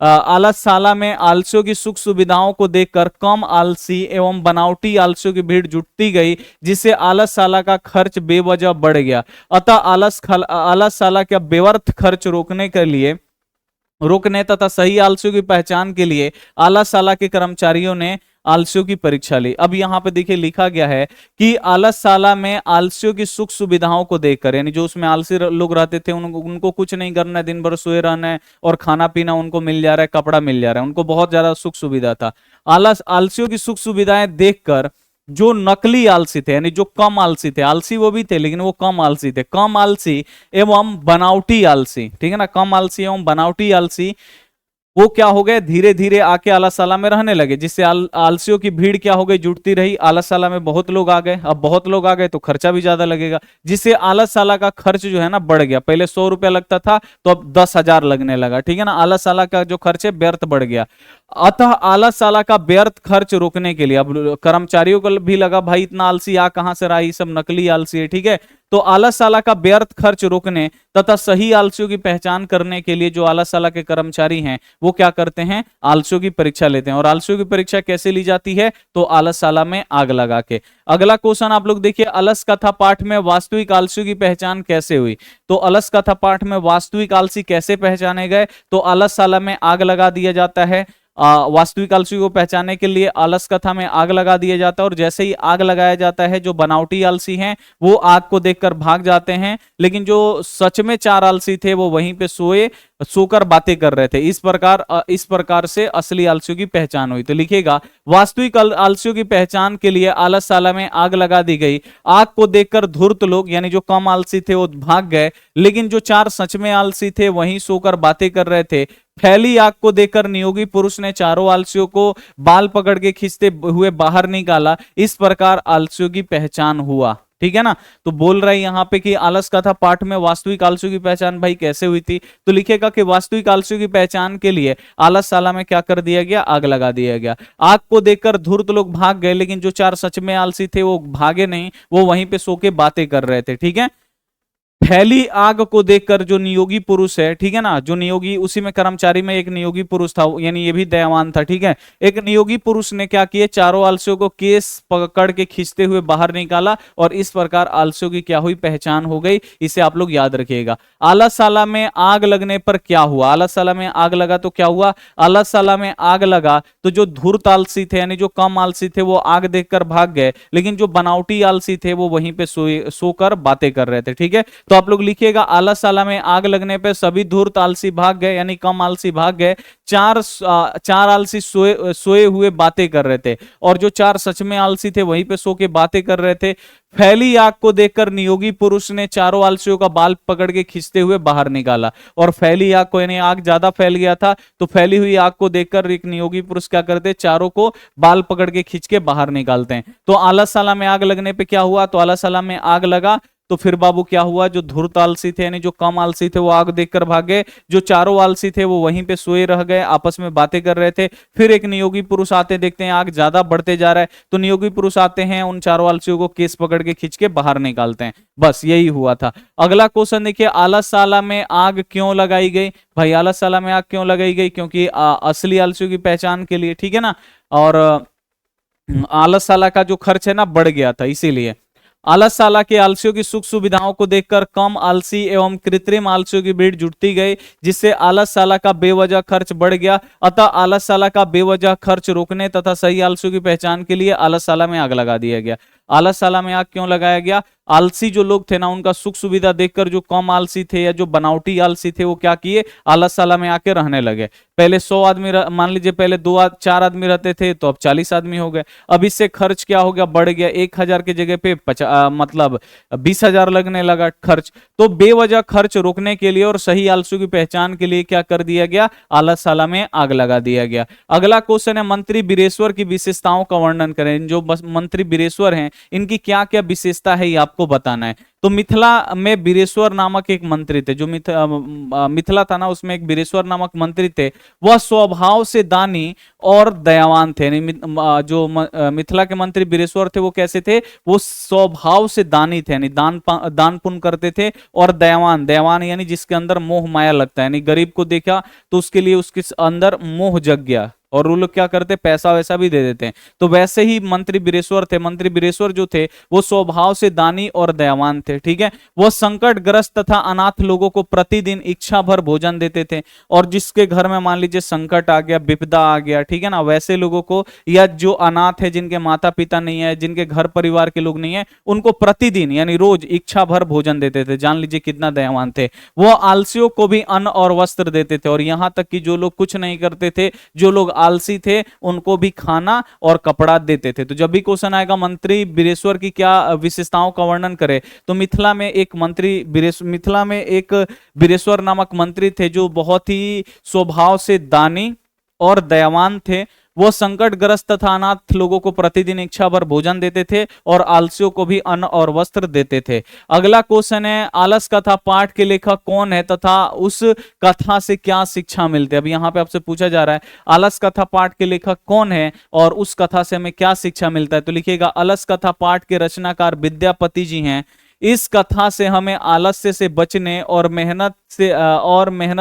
आलससाला में आलसियों की सुख सुविधाओं को देखकर कम आलसी एवं बनावटी आलसियों की भीड़ जुटती गई, जिससे आलससाला का खर्च बेवजह बढ़ गया। अतः आलससाला का बेवर्थ खर्च रोकने तथा सही आलसियों की पहचान के लिए आलससाला के कर्मचारियों ने आलसियों की परीक्षा ली। अब यहाँ पे देखिए लिखा गया है कि आलससाला में आलसियों की सुख सुविधाओं को देखकर, यानी जो उसमें आलसी लोग रहते थे उनको कुछ नहीं करना है, दिन भर सोए रहना है और खाना पीना उनको मिल जा रहा है, कपड़ा मिल जा रहा है, उनको बहुत ज्यादा सुख सुविधा था। आलसियों की सुख सुविधाएं देखकर जो नकली आलसी थे, यानी जो कम आलसी थे, आलसी वो भी थे लेकिन वो कम आलसी थे, कम आलसी एवं बनावटी आलसी, ठीक है ना, कम आलसी एवं बनावटी आलसी, वो क्या हो गए, धीरे धीरे आके आलससाला में रहने लगे, जिससे आलसियों की भीड़ क्या हो गई, जुटती रही। आलससाला में बहुत लोग आ गए, अब बहुत लोग आ गए तो खर्चा भी ज्यादा लगेगा, जिससे आलससाला का खर्च जो है ना बढ़ गया। पहले 100 रुपया लगता था तो अब 10,000 लगने लगा, ठीक है ना। आलससाला का जो खर्च है व्यर्थ बढ़ गया। अतः आलससाला का व्यर्थ खर्च रोकने के लिए अब कर्मचारियों को भी लगा भाई इतना आलसी आ कहां से रहा, ये सब नकली आलसी है, ठीक है। तो आलससाला का व्यर्थ खर्च रोकने तथा सही आलसियों की पहचान करने के लिए जो आलससाला के कर्मचारी हैं वो क्या करते हैं, आलसियों की परीक्षा लेते हैं। और आलसियों की परीक्षा कैसे ली जाती है, तो आलससाला में आग लगा के। अगला क्वेश्चन आप लोग देखिए, अलस कथा पाठ में वास्तविक आलसियों की पहचान कैसे हुई। तो अलस कथा पाठ में वास्तविक आलसी कैसे पहचाने गए, तो आलससाला में आग लगा दिया जाता है। वास्तविक आलसी को पहचानने के लिए आलस कथा में आग लगा दिया जाता है, और जैसे ही आग लगाया जाता है जो बनावटी आलसी हैं वो आग को देखकर भाग जाते हैं, लेकिन जो सच में 4 आलसी थे वो वहीं पे सोकर बातें कर रहे थे। इस प्रकार से असली आलसियों की पहचान हुई। तो लिखिएगा वास्तविक आलसियों की पहचान के लिए आलससाला में आग लगा दी गई। आग को देखकर धूर्त लोग यानी जो कम आलसी थे वो भाग गए, लेकिन जो 4 सच में आलसी थे वहीं सोकर बातें कर रहे थे। फैली आग को देखकर नियोगी पुरुष ने चारों आलसियों को बाल पकड़ के खींचते हुए बाहर निकाला। इस प्रकार आलसियों की पहचान हुआ। ठीक है ना। तो बोल रहा है यहाँ पे कि आलस कथा पाठ में वास्तविक आलसियों की पहचान भाई कैसे हुई थी, तो लिखेगा कि वास्तविक आलसियों की पहचान के लिए आलसशाला में क्या कर दिया गया, आग लगा दिया गया। आग को देखकर धूर्त लोग भाग गए, लेकिन जो चार सच में आलसी थे वो भागे नहीं, वो वहीं पे सो के बातें कर रहे थे। ठीक है। फैली आग को देखकर जो नियोगी पुरुष है, ठीक है ना, जो नियोगी, उसी में कर्मचारी में एक नियोगी पुरुष था, यानी ये भी दयावान था। ठीक है। एक नियोगी पुरुष ने क्या किए, चारों आलसियों को केस पकड़ के खींचते हुए बाहर निकाला, और इस प्रकार आलसियों की क्या हुई, पहचान हो गई। इसे आप लोग याद रखिएगा। आलसशाला में आग लगने पर क्या हुआ, आलसशाला में आग लगा तो क्या हुआ, आलसशाला में आग लगा तो जो धूर्त आलसी थे, यानी जो कम आलसी थे, वो आग देखकर भाग गए, लेकिन जो बनावटी आलसी थे वो वहीं पे सोकर बातें कर रहे थे। ठीक है। तो आप लोग लिखिएगा, आलसशाला में आग लगने पर सभी धूर्त आलसी भाग गए, यानी कम आलसी भाग गए। चार आलसी सोए हुए बातें कर रहे थे, और जो चार सच में आलसी थे वहीं पे सो के बातें कर रहे थे। फैली आग को देखकर नियोगी पुरुष ने चारों आलसियों का बाल पकड़ के खींचते हुए बाहर निकाला, और फैली आग को, यानी आग ज्यादा फैल गया था, तो फैली हुई आग को देखकर एक नियोगी पुरुष क्या करते, चारों को बाल पकड़ के खींच के बाहर निकालते हैं। तो आलसशाला में आग लगने पे क्या हुआ, तो आलसशाला में आग लगा तो फिर बाबू क्या हुआ, जो धूर्त आलसी थे, यानी जो कम आलसी थे, वो आग देखकर भागे। जो चारों आलसी थे वो वहीं पे सोए रह गए, आपस में बातें कर रहे थे। फिर एक नियोगी पुरुष आते, देखते हैं आग ज्यादा बढ़ते जा रहा है, तो नियोगी पुरुष आते हैं, उन चारों आलसियों को केस पकड़ के खींच के बाहर निकालते हैं। बस यही हुआ था। अगला क्वेश्चन देखिए, आलसशाला में आग क्यों लगाई गई। भाई आलसशाला में आग क्यों लगाई गई, क्योंकि असली आलसियों की पहचान के लिए। ठीक है ना। और आलसशाला का जो खर्च है ना बढ़ गया था, इसीलिए। आलसशाला के आलसियों की सुख सुविधाओं को देखकर कम आलसी एवं कृत्रिम आलसियों की भीड़ जुटती गई, जिससे आलसशाला का बेवजह खर्च बढ़ गया। अतः आलसशाला का बेवजह खर्च रोकने तथा सही आलसियों की पहचान के लिए आलसशाला में आग लगा दिया गया। आलसशाला में आग क्यों लगाया गया, आलसी जो लोग थे ना, उनका सुख सुविधा देखकर जो कम आलसी थे या जो बनावटी आलसी थे, वो क्या किए, आलसशाला में आके रहने लगे। पहले 100 आदमी, मान लीजिए पहले 4 आदमी रहते थे, तो अब 40 आदमी हो गए। अब इससे खर्च क्या हो गया, बढ़ गया। 1000 की जगह पे मतलब 20,000 लगने लगा खर्च। तो बेवजह खर्च रोकने के लिए और सही आलसियों की पहचान के लिए क्या कर दिया गया, आलसशाला में आग लगा दिया गया। अगला क्वेश्चन है, मंत्री बीरेश्वर की विशेषताओं का वर्णन करें। जो मंत्री बीरेश्वर हैं, इनकी क्या क्या विशेषता है, ये आपको बताना है। तो मिथिला में बीरेश्वर नामक एक मंत्री थे, जो मिथिला था ना, उसमें एक बीरेश्वर नामक मंत्री थे। वह स्वभाव से दानी और दयावान थे। जो मिथिला के मंत्री बीरेश्वर थे, वो कैसे थे, वो स्वभाव से दानी थे, यानी दान पुण्य करते थे, और दयावान, दयावान यानी जिसके अंदर मोह माया लगता है, यानी गरीब को देखा तो उसके लिए उसके अंदर मोह जग गया, और वो लोग क्या करते, पैसा वैसा भी दे देते हैं। तो वैसे ही मंत्री बीरेश्वर थे। मंत्री बीरेश्वर जो थे वो स्वभाव से दानी और दयावान थे। ठीक है। वो संकटग्रस्त तथा अनाथ लोगों को प्रतिदिन इच्छा भर भोजन देते थे, और जिसके घर में मान लीजिए संकट आ गया, विपदा आ गया, ठीक है ना, वैसे लोगों को, या जो अनाथ है, जिनके माता पिता नहीं है, जिनके घर परिवार के लोग नहीं है, उनको प्रतिदिन यानी रोज इच्छा भर भोजन देते थे। जान लीजिए कितना दयावान थे। वो आलसियों को भी अन्न और वस्त्र देते थे, और यहां तक कि जो लोग कुछ नहीं करते थे, जो लोग आलसी थे, उनको भी खाना और कपड़ा देते थे। तो जब भी क्वेश्चन आएगा मंत्री बीरेश्वर की क्या विशेषताओं का वर्णन करें, तो मिथिला में एक बीरेश्वर नामक मंत्री थे, जो बहुत ही स्वभाव से दानी और दयावान थे। वो संकटग्रस्त तथा अनाथ लोगों को प्रतिदिन इच्छा भर भोजन देते थे, और आलसियों को भी अन्न और वस्त्र देते थे। अगला क्वेश्चन है, आलस कथा पाठ के लेखक कौन है तथा उस कथा से क्या शिक्षा मिलती है। अब यहाँ पे आपसे पूछा जा रहा है, आलस कथा पाठ के लेखक कौन है और उस कथा से हमें क्या शिक्षा मिलता है। तो लिखिएगा, आलस कथा पाठ के रचनाकार विद्यापति जी हैं। इस कथा से हमें आलस्य से बचने और मेहनत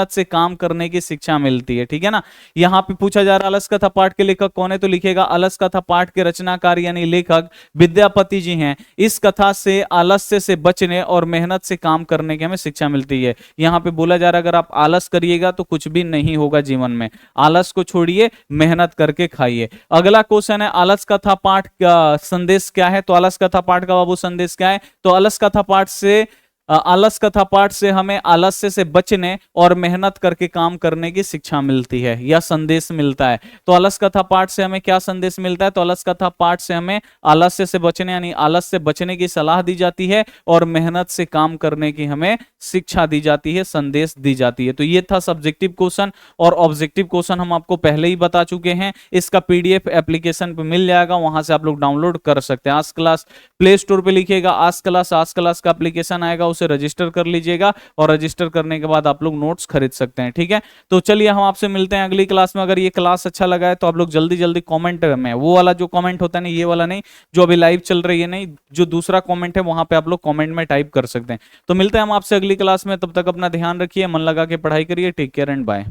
से काम करने की शिक्षा मिलती है। ठीक है ना। यहाँ पे पूछा जा रहा है, आलस कथा पाठ के लेखक कौन है, तो लिखेगा, आलस कथा पाठ के रचनाकार यानी लेखक विद्यापति जी हैं। इस कथा से आलस्य से बचने और मेहनत से काम करने की हमें शिक्षा मिलती है। यहाँ पे बोला जा रहा है, अगर आप आलस करिएगा तो कुछ भी नहीं होगा जीवन में। आलस को छोड़िए, मेहनत करके खाइए। अगला क्वेश्चन है, आलस कथा पाठ का संदेश क्या है। तो आलस कथा पाठ का बाबू संदेश क्या है, तो आलस कथा पाठ से आलस कथा पाठ से हमें आलस्य से बचने और मेहनत करके काम करने की शिक्षा मिलती है या संदेश मिलता है। तो आलस कथा पाठ से हमें क्या संदेश मिलता है? तो आलस कथा पाठ से हमें आलस्य से बचने यानी आलस से बचने की सलाह दी जाती है और मेहनत से काम करने की हमें शिक्षा दी जाती है, संदेश दी जाती है। तो ये था सब्जेक्टिव क्वेश्चन और ऑब्जेक्टिव क्वेश्चन हम आपको पहले ही बता चुके हैं। इसका पीडीएफ एप्लीकेशन पे मिल जाएगा, वहां से आप लोग डाउनलोड कर सकते हैं। आज क्लास प्ले स्टोर पे लिखिएगा आज क्लास का एप्लीकेशन आएगा, उसे रजिस्टर कर लीजिएगा और रजिस्टर करने के बाद आप लोग नोट्स खरीद सकते हैं। ठीक है, तो चलिए हम आपसे मिलते हैं अगली क्लास में। अगर ये क्लास अच्छा लगा है तो आप लोग जल्दी जल्दी कमेंट में, वो वाला जो कमेंट होता है ना, ये वाला नहीं जो अभी लाइव चल रही है, नहीं जो दूसरा कमेंट है वहां पे आप लोग कमेंट में टाइप कर सकते हैं। तो मिलते हैं हम आपसे अगली क्लास में, तब तक अपना ध्यान रखिए, मन लगा के पढ़ाई करिए। Take care and bye.